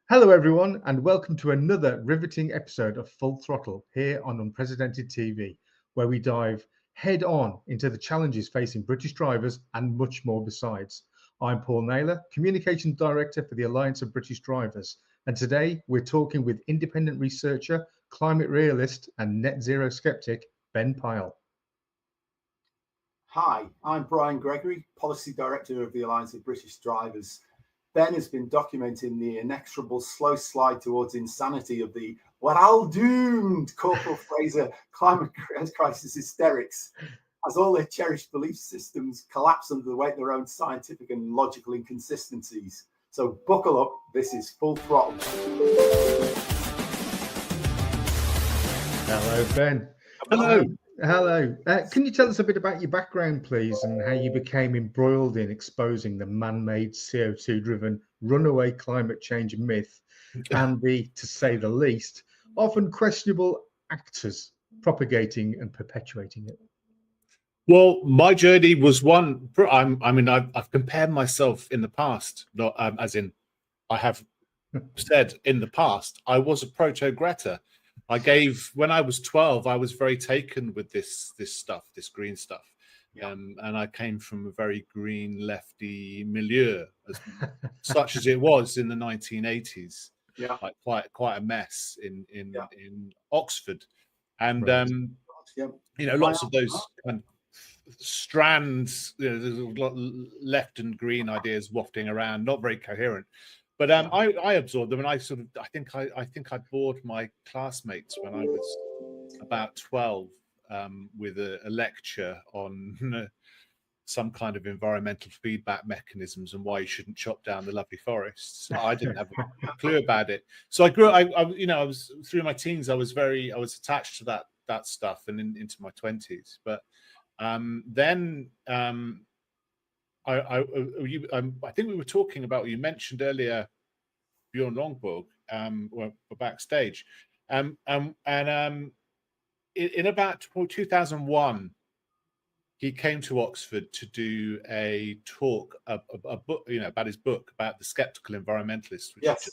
Hello, everyone, and welcome to another riveting episode of Full Throttle here on Unprecedented TV, where we dive head on into the challenges facing British drivers and much more besides. I'm Paul Naylor, Communications Director for the Alliance of British Drivers, and today we're talking with independent researcher, climate realist, and net zero skeptic Ben Pyle. Hi, I'm Gregory, Policy Director of the Alliance of British Drivers. Ben has been documenting the inexorable slow slide towards insanity of the "we're all doomed" Corporal Fraser climate crisis hysterics, as all their cherished belief systems collapse under the weight of their own scientific and logical inconsistencies. So buckle up, this is Full Throttle. Hello, Ben. Hello. Hello. Can you tell us a bit about your background, please, and how you became embroiled in exposing the man-made CO2-driven runaway climate change myth and the, to say the least, often questionable actors propagating and perpetuating it? Well, my journey was one. I've compared myself in the past, not as in I have said in the past, I was a proto-Greta. When I was 12, I was very taken with this stuff, this green stuff. Yeah. And I came from a very green lefty milieu, such as it was in the 1980s. Yeah. Like quite a mess in Oxford. And Right. lots of those kind of strands, there's a lot of left and green ideas wafting around, not very coherent. But I absorbed them, and I think I bored my classmates when I was about 12 with a lecture on some kind of environmental feedback mechanisms and why you shouldn't chop down the lovely forests. I didn't have a clue about it. So I grew. I was through my teens. I was attached to that stuff, and into my 20s. But then. I think we were talking about, you mentioned earlier Bjorn Lomborg, we're backstage, in about 2001 he came to Oxford to do a talk, a book, about his book about the skeptical environmentalist. Yes.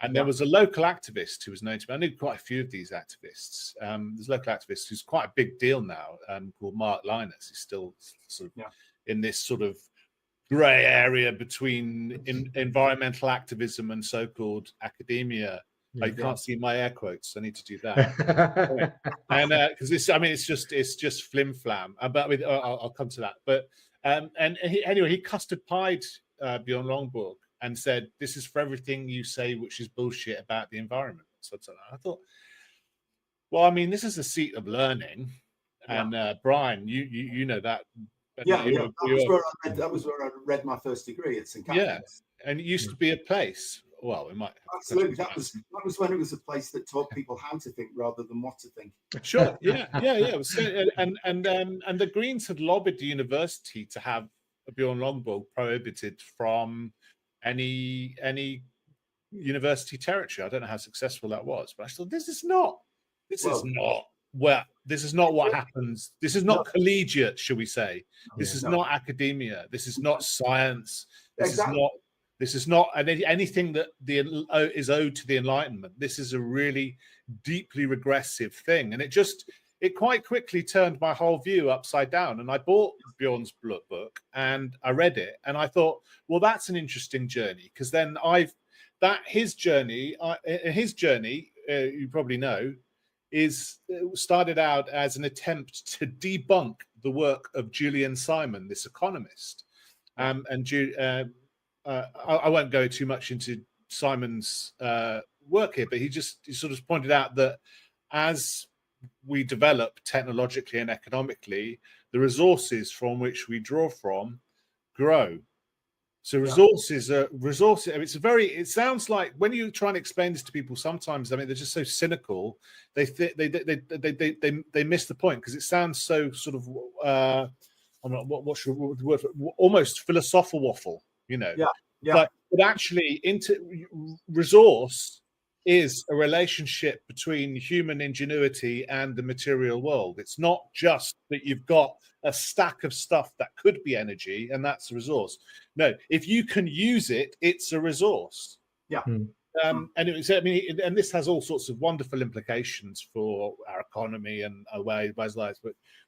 And there was a local activist who was known to me. I knew quite a few of these activists. There's a local activist who's quite a big deal now, called Mark Linus. He's still sort of in this sort of grey area between environmental activism and so-called academia. I can't see my air quotes. I need to do that. And because it's just flim flam. But I'll come to that. But he custard pied Bjorn Lomborg and said, "This is for everything you say which is bullshit about the environment." So I thought, well, I mean, this is a seat of learning, and Brian, you know that. That was where I read my first degree at St. Catherine's. Yeah, and it used to be a place. Well, it might absolutely. That was when it was a place that taught people how to think rather than what to think. Sure. Yeah. And the Greens had lobbied the university to have Bjorn Lomborg prohibited from any university territory. I don't know how successful that was, but I thought this is not what happens. This is not collegiate, shall we say? This is not academia. This is not science. This is not anything that is owed to the Enlightenment. This is a really deeply regressive thing, and it quite quickly turned my whole view upside down. And I bought Bjorn's book and I read it, and I thought, well, that's an interesting journey, because then his journey, you probably know, started out as an attempt to debunk the work of Julian Simon, this economist. I won't go too much into Simon's work here, but he sort of pointed out that as we develop technologically and economically, the resources from which we draw from grow. So resources are resources. I mean, it sounds like when you try and explain this to people, sometimes, I mean, they're just so cynical. They miss the point, because it sounds so sort of what's the word? Almost philosophical waffle, But actually, resource is a relationship between human ingenuity and the material world. It's not just that you've got a stack of stuff that could be energy and that's a resource. No, if you can use it, it's a resource. Yeah. And it was, I mean, and this has all sorts of wonderful implications for our economy and our ways lives,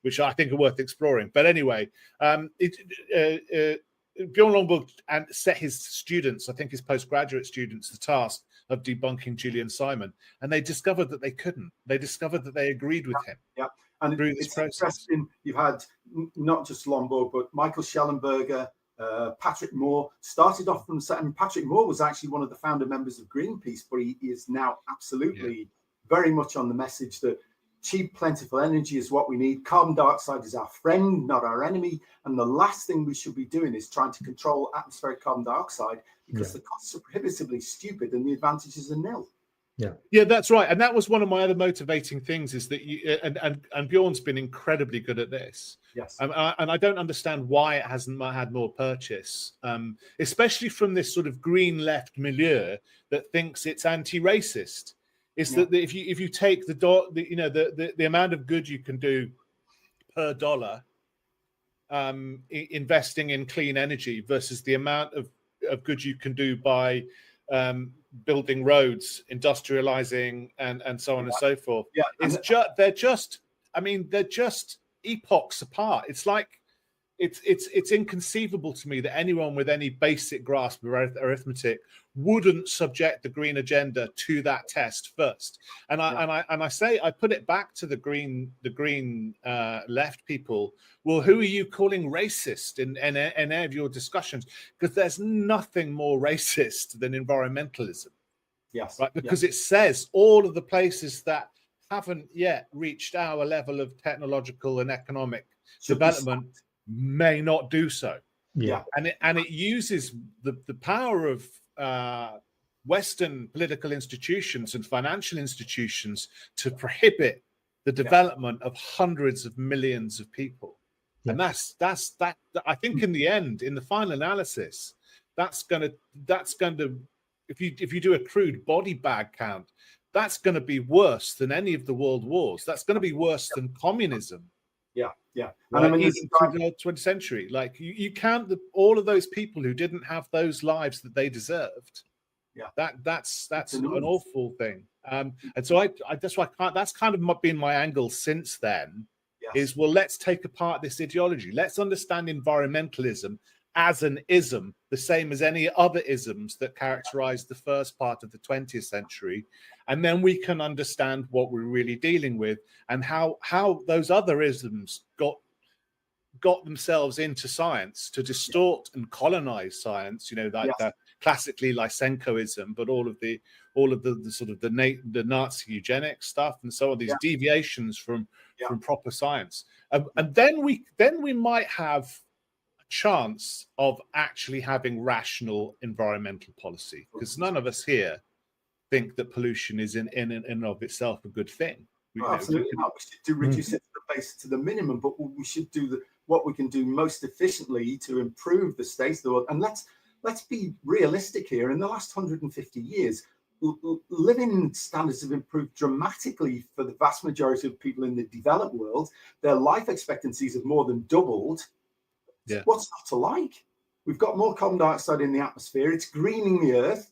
which I think are worth exploring. But anyway, Bjorn Lomborg and set his students, I think his postgraduate students, the task of debunking Julian Simon, and they discovered that they couldn't. They discovered that they agreed with him. Yeah, and through this it's process. interesting. You've had not just Lomborg, but Michael Schellenberger, Patrick Moore started off from the set. And Patrick Moore was actually one of the founder members of Greenpeace, but he is now absolutely very much on the message that cheap, plentiful energy is what we need. Carbon dioxide is our friend, not our enemy. And the last thing we should be doing is trying to control atmospheric carbon dioxide, because the costs are prohibitively stupid and the advantages are nil. Yeah, that's right. And that was one of my other motivating things, is that you and Bjorn's been incredibly good at this. Yes. And I don't understand why it hasn't had more purchase, especially from this sort of green left milieu that thinks it's anti-racist. Is that if you take the amount of good you can do per dollar investing in clean energy versus the amount of good you can do by building roads, industrializing, and so on and so forth. Yeah, they're just epochs apart. It's like it's inconceivable to me that anyone with any basic grasp of arithmetic wouldn't subject the green agenda to that test first. And I put it back to the green left people. Well, who are you calling racist in any of your discussions? Because there's nothing more racist than environmentalism. Yes. Right. Because it says all of the places that haven't yet reached our level of technological and economic development may not do so. Yeah. And it uses the power of Western political institutions and financial institutions to prohibit the development of hundreds of millions of people. Yeah. And that's I think in the end, in the final analysis, that's going to if you do a crude body bag count, that's going to be worse than any of the world wars. That's going to be worse than communism. Yeah. Right? And I mean, even through the 20th century, like you count all of those people who didn't have those lives that they deserved. Yeah, that's an awful thing. And so that's why that's kind of been my angle since then. Yes. Is, well, let's take apart this ideology. Let's understand environmentalism as an ism, the same as any other isms that characterized the first part of the 20th century. And then we can understand what we're really dealing with and how those other isms got themselves into science to distort and colonize science, the classically Lysenkoism, but all of the sort of the Nazi eugenics stuff and so on, these deviations from proper science. And then we might have a chance of actually having rational environmental policy, because none of us here think that pollution is in and of itself a good thing. Absolutely not. We should reduce it to the minimum, but we should do what we can do most efficiently to improve the state of the world. And let's be realistic here. In the last 150 years, living standards have improved dramatically for the vast majority of people in the developed world. Their life expectancies have more than doubled. Yeah. What's not to like? We've got more carbon dioxide in the atmosphere. It's greening the earth.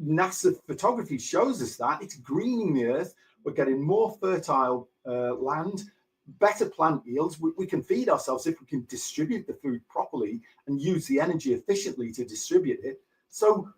NASA photography shows us that it's greening the earth. We're getting more fertile land, better plant yields. We can feed ourselves if we can distribute the food properly and use the energy efficiently to distribute it. So,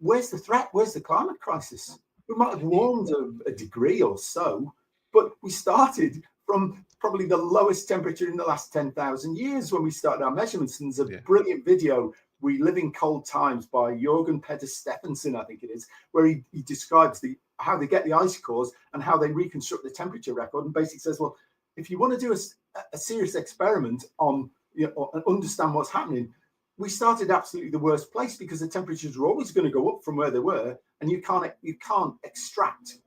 where's the threat? Where's the climate crisis? We might have warmed a degree or so, but we started from probably the lowest temperature in the last 10,000 years when we started our measurements. And there's a brilliant video, We Live in Cold Times, by Jorgen Petter Steffensen, I think it is, where he describes how they get the ice cores and how they reconstruct the temperature record, and basically says, well, if you want to do a serious experiment on and understand what's happening, we started absolutely the worst place, because the temperatures are always going to go up from where they were, and you can't extract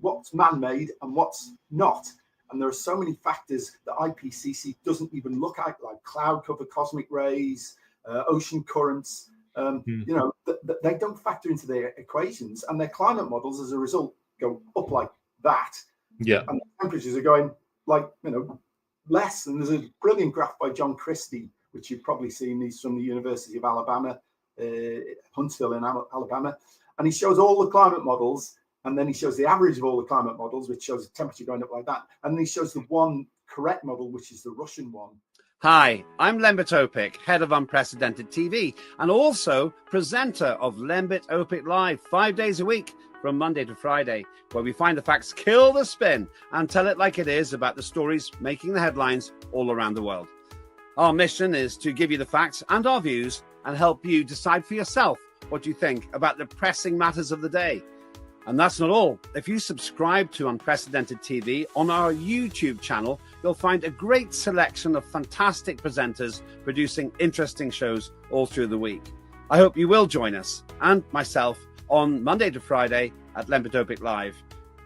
what's man-made and what's not. And there are so many factors that IPCC doesn't even look at, like cloud cover, cosmic rays, ocean currents. They don't factor into their equations, and their climate models as a result go up like that. Yeah. And the temperatures are going less. And there's a brilliant graph by John Christie, which you've probably seen. He's from the University of Alabama, Huntsville in Alabama, and he shows all the climate models, and then he shows the average of all the climate models, which shows the temperature going up like that, and then he shows the one correct model, which is the Russian one. Hi, I'm Lembit Opik, head of Unprecedented TV, and also presenter of Lembit Opik Live 5 days a week from Monday to Friday, where we find the facts, kill the spin, and tell it like it is about the stories making the headlines all around the world. Our mission is to give you the facts and our views and help you decide for yourself what you think about the pressing matters of the day. And that's not all. If you subscribe to Unprecedented TV on our YouTube channel, you'll find a great selection of fantastic presenters producing interesting shows all through the week. I hope you will join us and myself on Monday to Friday at Lembit Opik Live.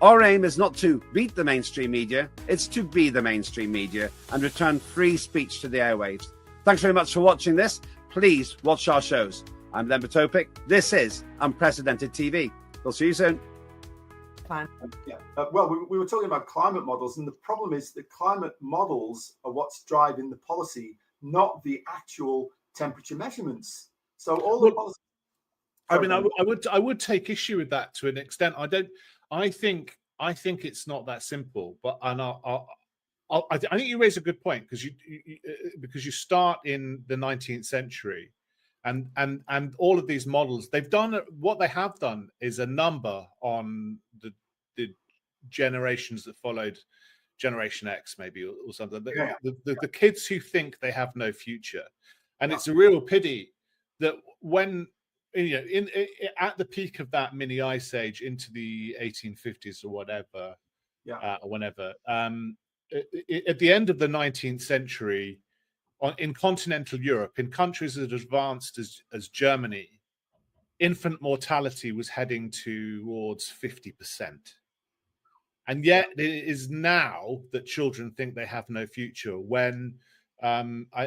Our aim is not to beat the mainstream media, it's to be the mainstream media and return free speech to the airwaves. Thanks very much for watching this. Please watch our shows. I'm Lembit Opik. This is Unprecedented TV. We'll see you soon. Well, we were talking about climate models, and the problem is that climate models are what's driving the policy, not the actual temperature measurements. So all the policy. I mean, I would take issue with that to an extent. I think it's not that simple. But I think you raise a good point because you start in the 19th century. And all of these models, what they have done is a number on the generations that followed, Generation X maybe or something. The kids who think they have no future, and it's a real pity that when at the peak of that mini ice age into the 1850s or whatever, at the end of the 19th century. In continental Europe, in countries as advanced as Germany, infant mortality was heading towards 50%. And yet it is now that children think they have no future when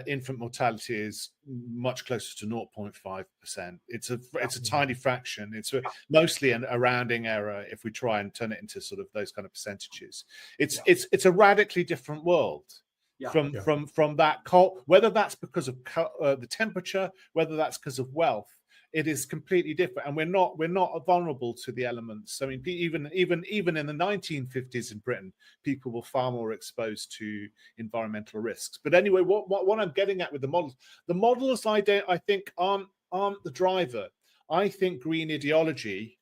infant mortality is much closer to 0.5%. It's a tiny fraction. It's mostly a rounding error if we try and turn it into sort of those kind of percentages. It's a radically different world. From that cold, whether that's because of the temperature, whether that's because of wealth, it is completely different, and we're not vulnerable to the elements. I mean, even in the 1950s in Britain, people were far more exposed to environmental risks. But anyway, what I'm getting at with the models, I think aren't the driver. I think green ideology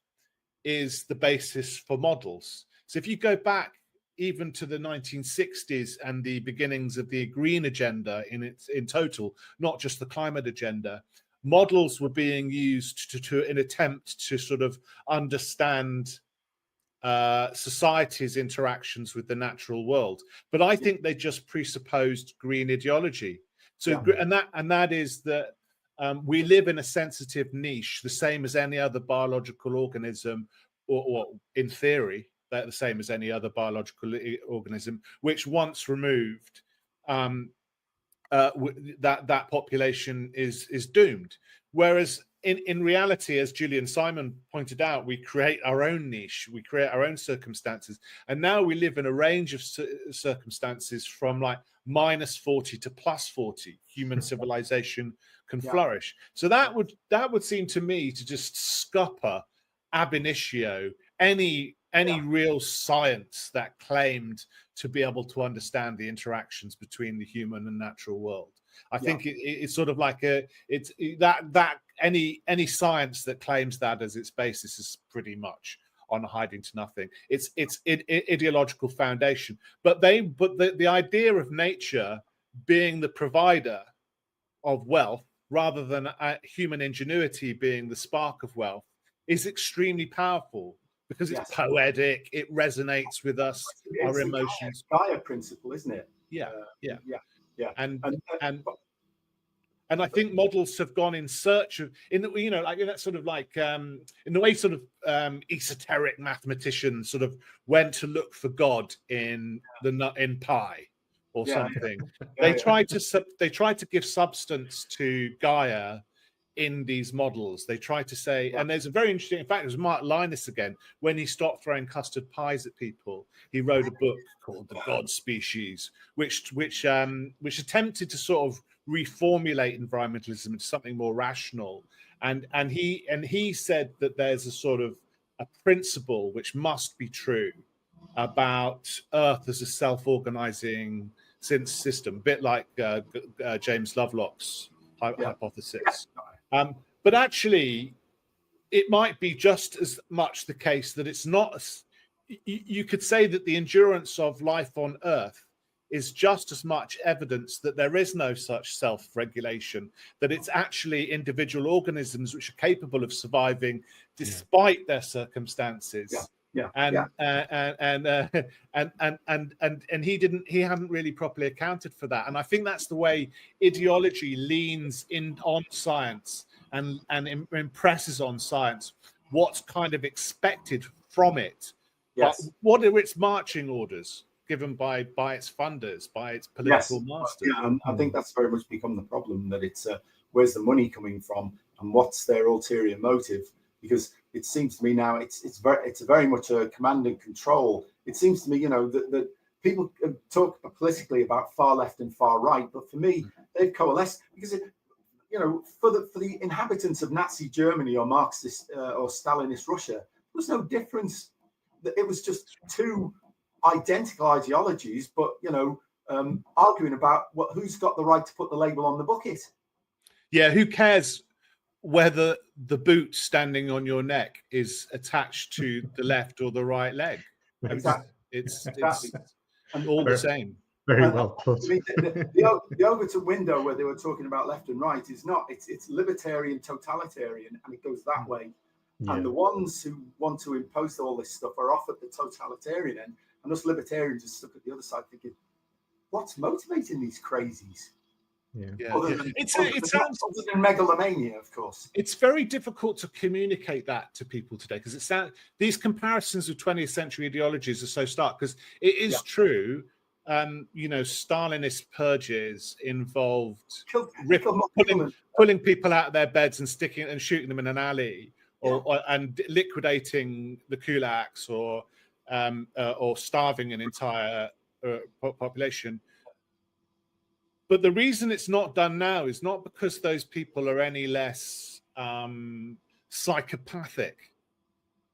is the basis for models. So if you go back even to the 1960s and the beginnings of the green agenda in total, not just the climate agenda, models were being used to in attempt to sort of understand society's interactions with the natural world. But I think they just presupposed green ideology. So and that is that we live in a sensitive niche, the same as any other biological organism, or in theory, they're the same as any other biological organism, which once removed, that population is doomed. Whereas in reality, as Julian Simon pointed out, we create our own niche, we create our own circumstances, and now we live in a range of circumstances from like -40 to +40. Human civilization can flourish. So that would seem to me to just scupper ab initio any real science that claimed to be able to understand the interactions between the human and natural world. I think it's sort of like any science that claims that as its basis is pretty much on hiding to nothing. It's ideological foundation. But the idea of nature being the provider of wealth rather than human ingenuity being the spark of wealth is extremely powerful. Because it's poetic, it resonates with us, our emotions. Gaia principle, isn't it? Yeah. And I think models have gone in search of, in the way sort of esoteric mathematicians sort of went to look for God in pi or something. They tried to give substance to Gaia in these models. They try to say, and there's a very interesting, in fact, it was Mark Linus again, when he stopped throwing custard pies at people, he wrote a book called The God Species, which attempted to sort of reformulate environmentalism into something more rational. And he said that there's a sort of a principle which must be true about Earth as a self-organizing system, a bit like James Lovelock's hypothesis. But actually, it might be just as much the case that it's not. You could say that the endurance of life on Earth is just as much evidence that there is no such self-regulation, that it's actually individual organisms which are capable of surviving despite their circumstances. And he hadn't really properly accounted for that. And I think that's the way ideology leans in on science and impresses on science what's kind of expected from it. But what are its marching orders given by its funders, by its political masters? And I think that's very much become the problem, that it's where's the money coming from and what's their ulterior motive? Because it seems to me now it's very much a command and control. It seems to me, that people talk politically about far left and far right, but for me, they've coalesced because for the inhabitants of Nazi Germany or Marxist or Stalinist Russia, there was no difference. It was just two identical ideologies, but arguing about who's got the right to put the label on the bucket. Yeah, who cares whether the boot standing on your neck is attached to the left or the right leg? Exactly. It's all the same. Very well put. I mean, the Overton window where they were talking about left and right is not. It's libertarian, totalitarian, and it goes that way. Yeah. And the ones who want to impose all this stuff are off at the totalitarian end, and us libertarians are stuck at the other side thinking, what's motivating these crazies? Other than megalomania, of course. It's very difficult to communicate that to people today because these comparisons of 20th century ideologies are so stark. Because it is true, Stalinist purges involved pulling people out of their beds and shooting them in an alley, and liquidating the kulaks, or starving an entire population. But the reason it's not done now is not because those people are any less psychopathic.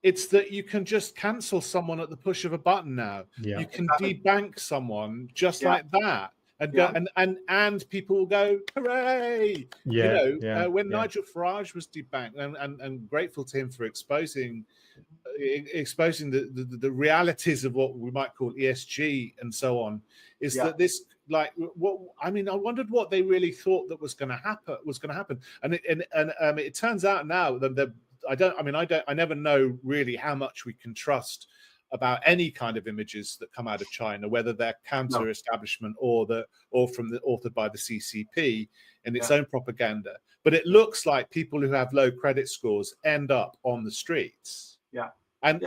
It's that you can just cancel someone at the push of a button now. Yeah. You can debank someone just like that. And people will go, hooray! When Nigel Farage was debanked, and grateful to him for exposing the realities of what we might call ESG and so on, is that this, I wondered what they really thought that was going to happen. And it turns out now that I never know really how much we can trust about any kind of images that come out of China, whether they're counter-establishment or authored by the CCP in its own propaganda. But it looks like people who have low credit scores end up on the streets. And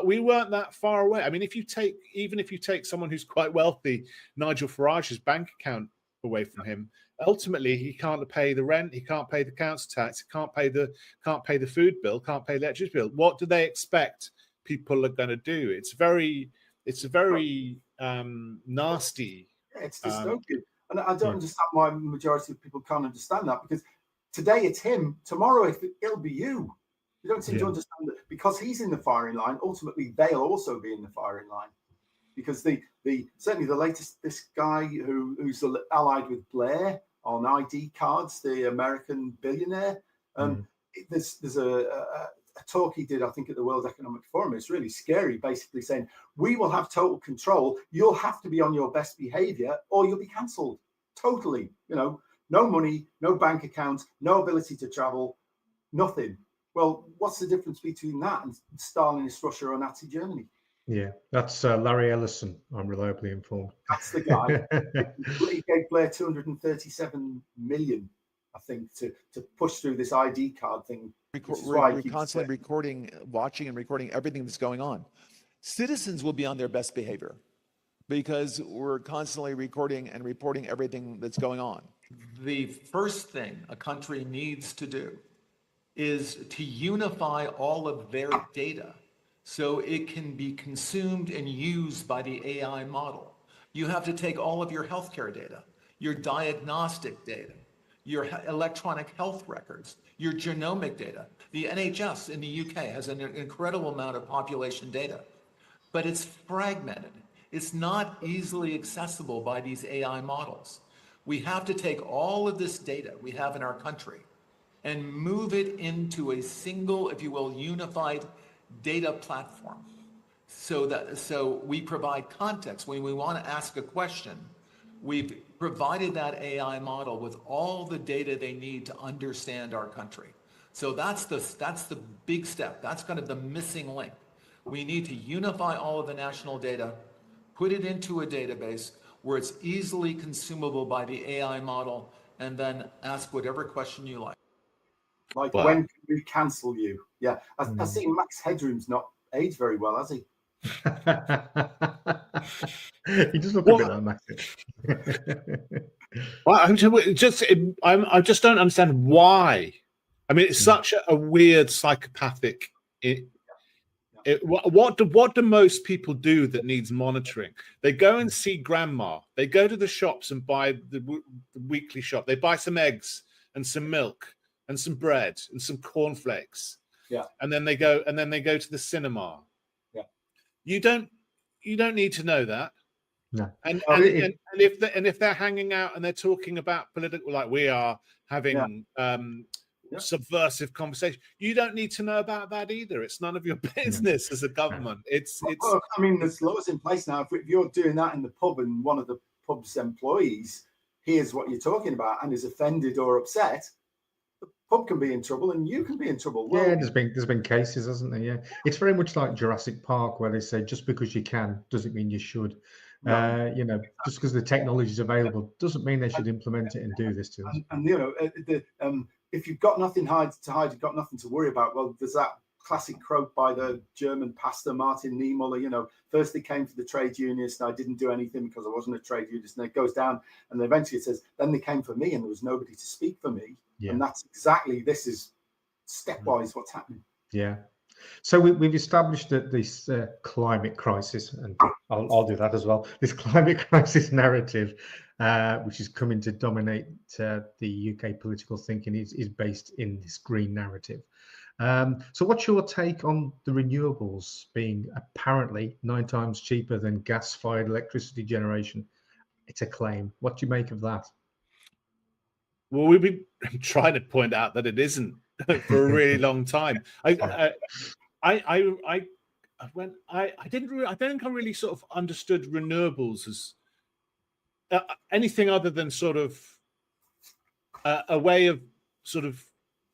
we weren't that far away. I mean, if you take someone who's quite wealthy, Nigel Farage's bank account away from him, ultimately he can't pay the rent, he can't pay the council tax, he can't pay the food bill, can't pay the electricity bill. What do they expect people are going to do? It's a very nasty. It's dystopian, and I don't understand why the majority of people can't understand that, because today it's him, tomorrow it'll be you. You don't seem to understand that because he's in the firing line. Ultimately, they'll also be in the firing line, because certainly the latest, this guy who's allied with Blair on ID cards, the American billionaire. There's a talk he did, I think, at the World Economic Forum. It's really scary, basically saying, we will have total control. You'll have to be on your best behavior or you'll be cancelled totally. No money, no bank account, no ability to travel, nothing. Well, what's the difference between that and Stalinist Russia or Nazi Germany? Yeah, that's Larry Ellison. I'm reliably informed. That's the guy. He gave Blair 237 million, I think, to push through this ID card thing. We're constantly watching and recording everything that's going on. Citizens will be on their best behavior because we're constantly recording and reporting everything that's going on. The first thing a country needs to do is to unify all of their data so it can be consumed and used by the AI model. You have to take all of your healthcare data. your diagnostic data, your electronic health records, your genomic data. The NHS in the UK has an incredible amount of population data, but it's fragmented. It's not easily accessible by these AI models. We have to take all of this data we have in our country and move it into a single, if you will, unified data platform. So we provide context. When we want to ask a question, we've provided that AI model with all the data they need to understand our country. So that's the big step. That's kind of the missing link. We need to unify all of the national data, put it into a database where it's easily consumable by the AI model, and then ask whatever question you like. Like, Wow. when can we cancel you? Yeah, I see Max Headroom's not aged very well, has he? He does look a bit like Max. Well, I just don't understand why. I mean, it's such a weird psychopathic. What do most people do that needs monitoring? They go and see grandma. They go to the shops and buy the weekly shop. They buy some eggs and some milk and some bread and some cornflakes. Yeah. And then they go to the cinema. Yeah. You don't need to know that. No. And if they're hanging out and they're talking about political, like we are having subversive conversation, you don't need to know about that either. It's none of your business as a government. Well, I mean, there's laws in place now. If you're doing that in the pub and one of the pub's employees hears what you're talking about and is offended or upset, the pub can be in trouble and you can be in trouble. Well, yeah, there's been cases, hasn't there? Yeah, it's very much like Jurassic Park, where they say just because you can doesn't mean you should. No. Just because the technology is available doesn't mean they should implement it and do this to us. And if you've got nothing to hide, you've got nothing to worry about. Well, there's that classic quote by the German pastor Martin Niemöller. First they came for the trade unionists, and I didn't do anything because I wasn't a trade unionist. And it goes down, and eventually it says, then they came for me, and there was nobody to speak for me. Yeah. And that's exactly, this is stepwise what's happening. Yeah. So we've established that this climate crisis, and I'll do that as well, this climate crisis narrative, which is coming to dominate the UK political thinking, is based in this green narrative. So what's your take on the renewables being apparently 9 times cheaper than gas-fired electricity generation? It's a claim. What do you make of that? Well, we've been trying to point out that it isn't for a really long time. I don't think I really sort of understood renewables as anything other than sort of a way of sort of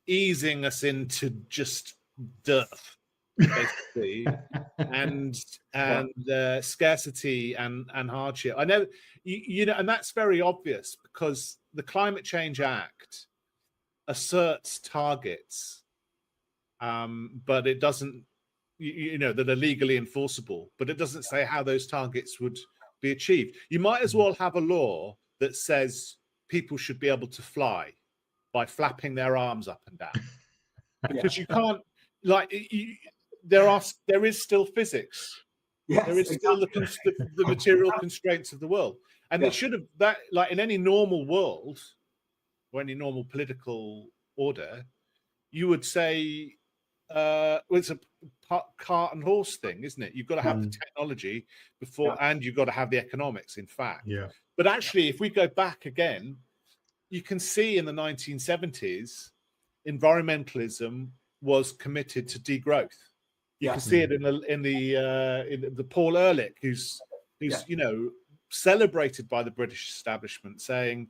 easing us into just dearth, basically, and scarcity and hardship. I know, and that's very obvious because the Climate Change Act asserts targets, but it doesn't, that are legally enforceable, but it doesn't say how those targets would be achieved. You might as well have a law that says people should be able to fly by flapping their arms up and down, because you can't, there is still physics. Yes, there is still the material constraints of the world, and it should have that, like in any normal world or any normal political order, you would say, it's a cart and horse thing, isn't it? You've got to have the technology before, and you've got to have the economics, in fact. Yeah. But actually, if we go back again, you can see in the 1970s, environmentalism was committed to degrowth. You can see it in the Paul Ehrlich, who's celebrated by the British establishment, saying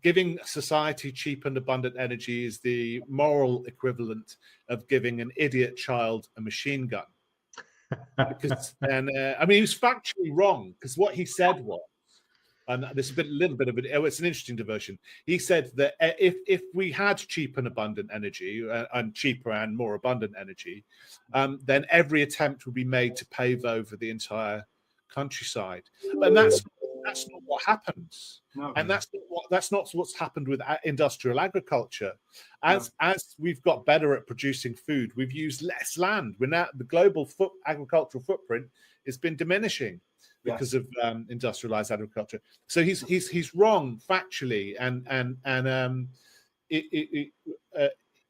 giving society cheap and abundant energy is the moral equivalent of giving an idiot child a machine gun. Because, he was factually wrong, because what he said was, and there's a little bit of it. It's an interesting diversion. He said that if we had cheap and abundant energy, and cheaper and more abundant energy, then every attempt would be made to pave over the entire countryside. And that's not what happens. No. And that's not what's happened with industrial agriculture. As we've got better at producing food, we've used less land. We're now, the global agricultural footprint has been diminishing. because of industrialized agriculture. So he's wrong factually, and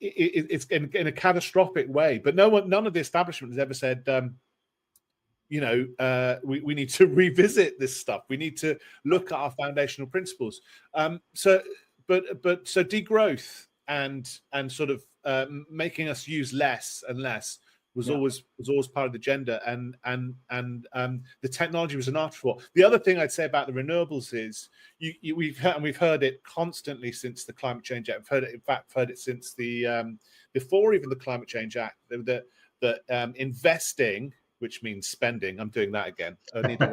it's in a catastrophic way. But none of the establishment has ever said, we need to revisit this stuff. We need to look at our foundational principles. So degrowth and sort of making us use less and less was always part of the agenda, and the technology was an afterthought. The other thing I'd say about the renewables is we've heard it constantly since the Climate Change Act. We've heard it since the before even the Climate Change Act, that investing, which means spending. I'm doing that again. I need to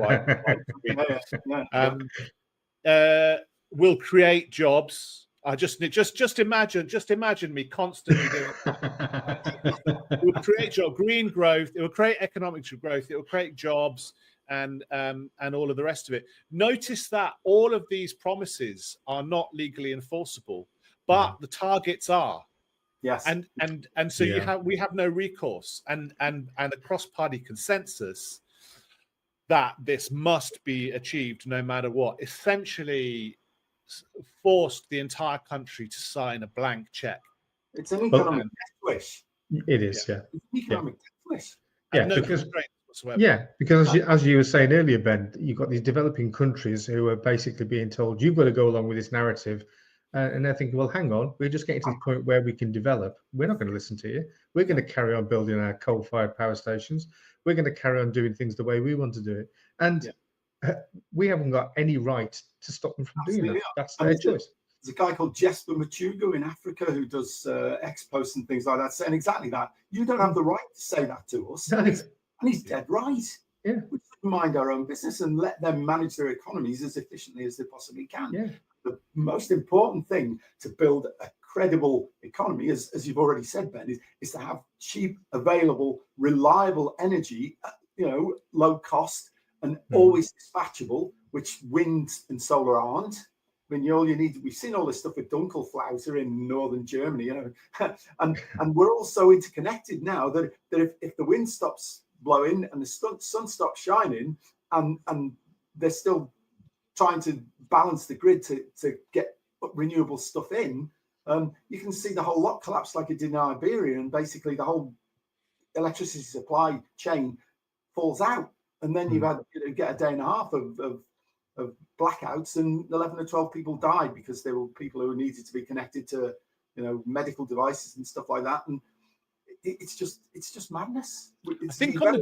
will create jobs. I just imagine me constantly doing it. Will create green growth. It will create economic growth. It will create jobs and all of the rest of it. Notice that all of these promises are not legally enforceable, but the targets are. Yes. And so we have no recourse and a cross-party consensus that this must be achieved no matter what. Essentially forced the entire country to sign a blank check. It's an economic death wish. It is, It's an economic death wish. Because as you were saying earlier, Ben, you've got these developing countries who are basically being told you've got to go along with this narrative, and they're thinking, well, hang on, we're just getting to the point where we can develop. We're not going to listen to you. We're going to carry on building our coal-fired power stations. We're going to carry on doing things the way we want to do it, and we haven't got any right to stop them from doing that. That's their choice. There's a guy called Jesper Machugo in Africa who does ex-posts and things like that, saying exactly that. You don't have the right to say that to us. And he's dead right. Yeah. We should mind our own business and let them manage their economies as efficiently as they possibly can. Yeah. The most important thing to build a credible economy, as you've already said, Ben, is to have cheap, available, reliable energy, low cost and always dispatchable, which wind and solar aren't. I mean, all you need, we've seen all this stuff with Dunkelflaute in northern Germany, and we're all so interconnected now that if the wind stops blowing and the sun stops shining, and they're still trying to balance the grid to get renewable stuff in, you can see the whole lot collapse like it did in Iberia, and basically the whole electricity supply chain falls out, and then you've had get a day and a half of blackouts, and 11 or 12 people died because there were people who needed to be connected to medical devices and stuff like that, and it's just madness. I think on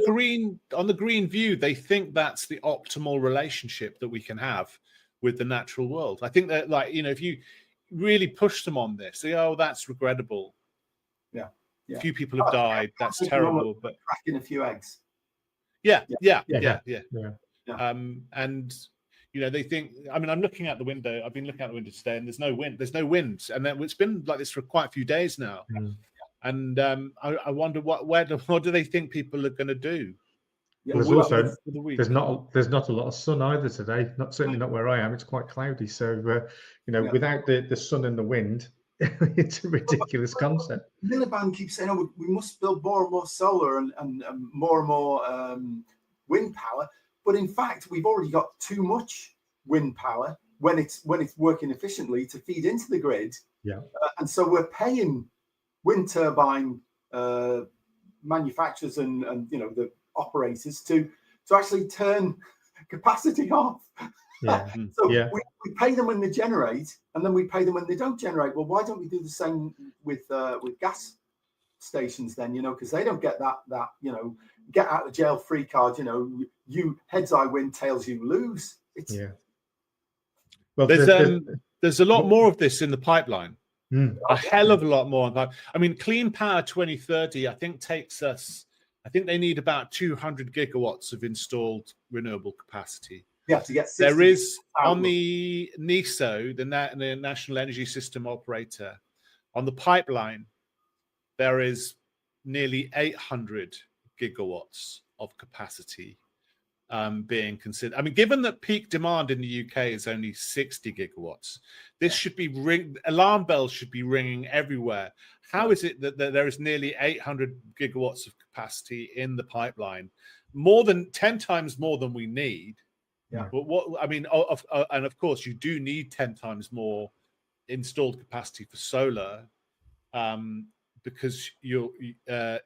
the green view, they think that's the optimal relationship that we can have with the natural world. I think that, if you really push them on this, they that's regrettable. Yeah. A few people have died. That's terrible. But cracking a few eggs. Yeah. And they think. I mean, I'm looking out the window. I've been looking out the window today, and there's no wind. And then it's been like this for quite a few days now. And I wonder what do they think people are going to do? There's not a lot of sun either today. Certainly not where I am. It's quite cloudy. So without the sun and the wind, it's a ridiculous concept. Miliband keeps saying, we must build more and more solar and more wind power. But in fact, we've already got too much wind power when it's working efficiently to feed into the grid. Yeah. And so we're paying wind turbine manufacturers and the operators to actually turn capacity off. We pay them when they generate, and then we pay them when they don't generate. Well, why don't we do the same with gas stations then? Because they don't get that get out of jail free card. You heads I win, tails you lose. Well, there's a lot more of this in the pipeline. A hell of a lot more. I mean, Clean Power 2030, I think they need about 200 gigawatts of installed renewable capacity. Yeah, to get 60. There is on the NESO, the National Energy System Operator, on the pipeline, there is nearly 800 gigawatts of capacity being considered. I mean, given that peak demand in the UK is only 60 gigawatts, this should be alarm bells should be ringing everywhere. How is it that there is nearly 800 gigawatts of capacity in the pipeline, more than 10 times more than we need? Yeah. But what I mean, and of course, you do need 10 times more installed capacity for solar, because the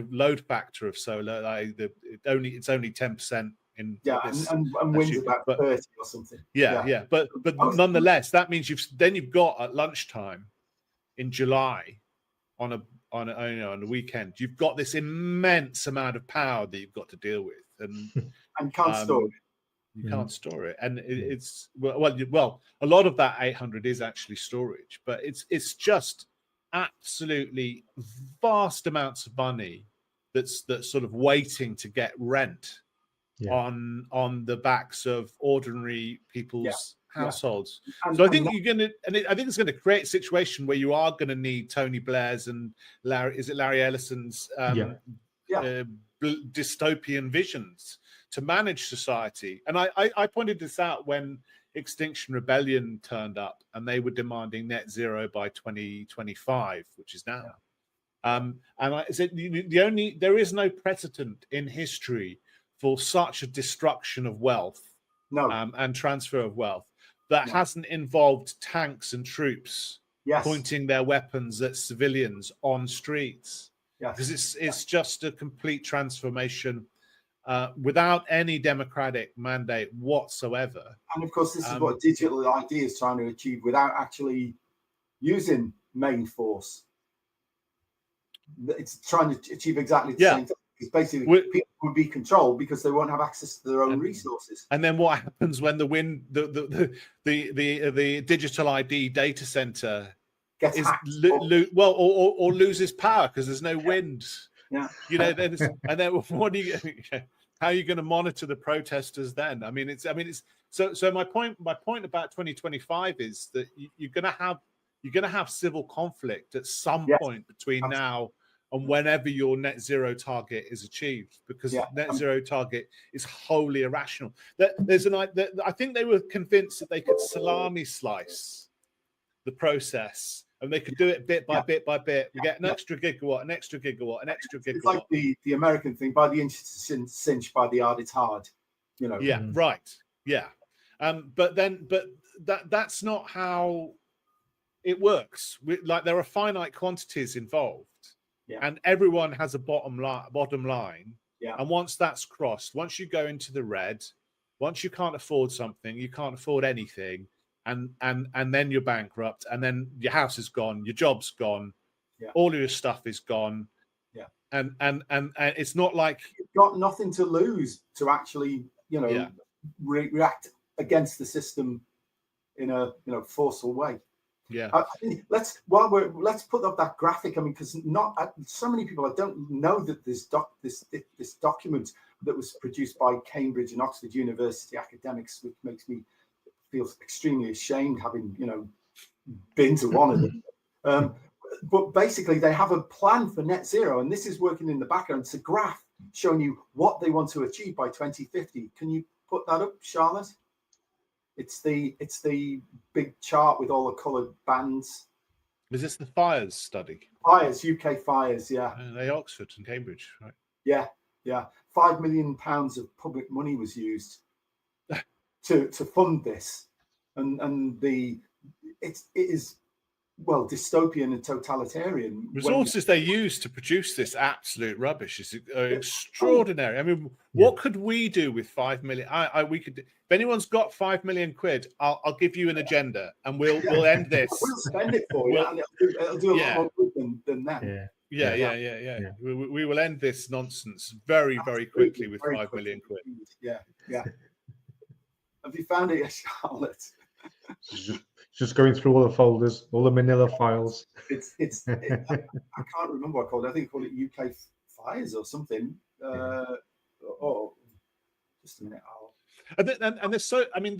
load factor of solar, it's only 10% in and wind's about 30 or something. Yeah. But nonetheless, that means you've got at lunchtime in July on a weekend, you've got this immense amount of power that you've got to deal with, and can't store it. You can't store it, and it's well, a lot of that 800 is actually storage, but it's just absolutely vast amounts of money that's sort of waiting to get rent on the backs of ordinary people's households. So I think I think it's going to create a situation where you are going to need Tony Blair's and Larry Ellison's dystopian visions to manage society. And I pointed this out when Extinction Rebellion turned up, and they were demanding net zero by 2025, which is now. And I said there is no precedent in history for such a destruction of wealth, and transfer of wealth that hasn't involved tanks and troops pointing their weapons at civilians on streets. Because it's just a complete transformation without any democratic mandate whatsoever. And of course, this is what Digital ID is trying to achieve without actually using main force. It's trying to achieve exactly the same thing. Because basically, people will be controlled because they won't have access to their own resources. And then what happens when the Digital ID data center gets hacked, or loses power because there's no wind? Yeah, then what do you? How are you going to monitor the protesters then? I mean, it's so my point about 2025 is that you're going to have civil conflict at some point between now and whenever your net zero target is achieved, because net zero target is wholly irrational. I think they were convinced that they could salami slice the process, and they could do it bit by bit by bit. We get an extra gigawatt, an extra gigawatt, an extra gigawatt. It's like the American thing: by the inch it's cinch, by the yard it's hard. Yeah, right. Yeah, but that's not how it works. There are finite quantities involved. And everyone has a bottom line. And once that's crossed, once you go into the red, once you can't afford something, you can't afford anything, and then you're bankrupt, and then your house is gone, your job's gone, all of your stuff is gone. And it's not like you've got nothing to lose to actually, react against the system in a forceful way. Let's put up that graphic. I mean, because so many people, I don't know that this document that was produced by Cambridge and Oxford University academics, which makes me feel extremely ashamed having been to one of them. But basically, they have a plan for net zero, and this is working in the background. It's a graph showing you what they want to achieve by 2050. Can you put that up, Charlotte? It's the big chart with all the coloured bands. Is this the fires study? Fires, UK fires, They Oxford and Cambridge, right? Yeah. £5 million of public money was used to fund this, and it is dystopian and totalitarian. Resources they use to produce this absolute rubbish is extraordinary. I mean, what could we do with 5 million? We could. If anyone's got £5 million, I'll give you an agenda, and we'll end this. We'll spend it for you. And it'll do a lot more good than that. Yeah. We will end this nonsense very, very quickly with £5 million. Yeah. Have you found it yet, Charlotte? Just going through all the folders, all the manila files. I can't remember what I called it. I think I called it UK Fires or something. Just a minute. And they're so. I mean,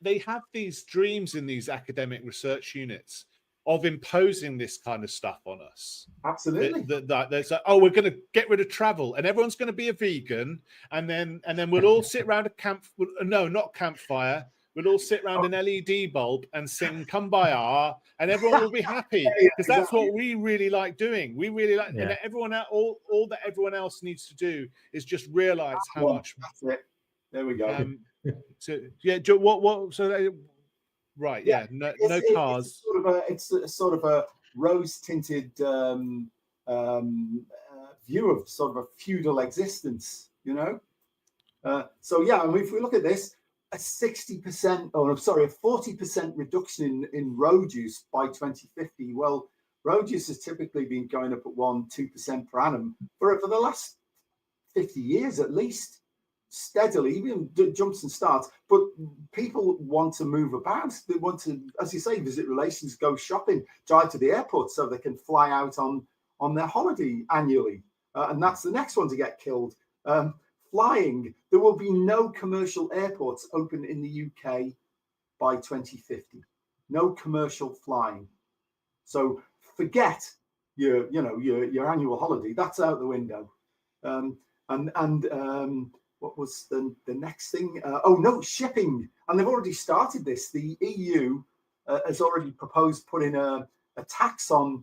they have these dreams in these academic research units of imposing this kind of stuff on us. Absolutely. There's like, oh, we're going to get rid of travel, and everyone's going to be a vegan, and then we'll all sit around a campfire. We'll all sit around an LED bulb and sing "Kumbaya," and everyone will be happy because that's what we really like doing. We really like, and everyone all that everyone else needs to do is just realize how much. That's it. There we go. So yeah, what? So right, yeah, no cars. It's a sort of a rose-tinted view of sort of a feudal existence, you know. So yeah, I mean, if we look at this, a 40% reduction in road use by 2050. Well, road use has typically been going up at 1-2% per annum for the last 50 years at least, steadily, even jumps and starts. But people want to move about. They want to, as you say, visit relations, go shopping, drive to the airport so they can fly out on their holiday annually. And that's the next one to get killed. Flying, there will be no commercial airports open in the UK by 2050. No commercial flying. So forget your annual holiday. That's out the window. What was the next thing? Shipping. And they've already started this. The EU has already proposed putting a tax on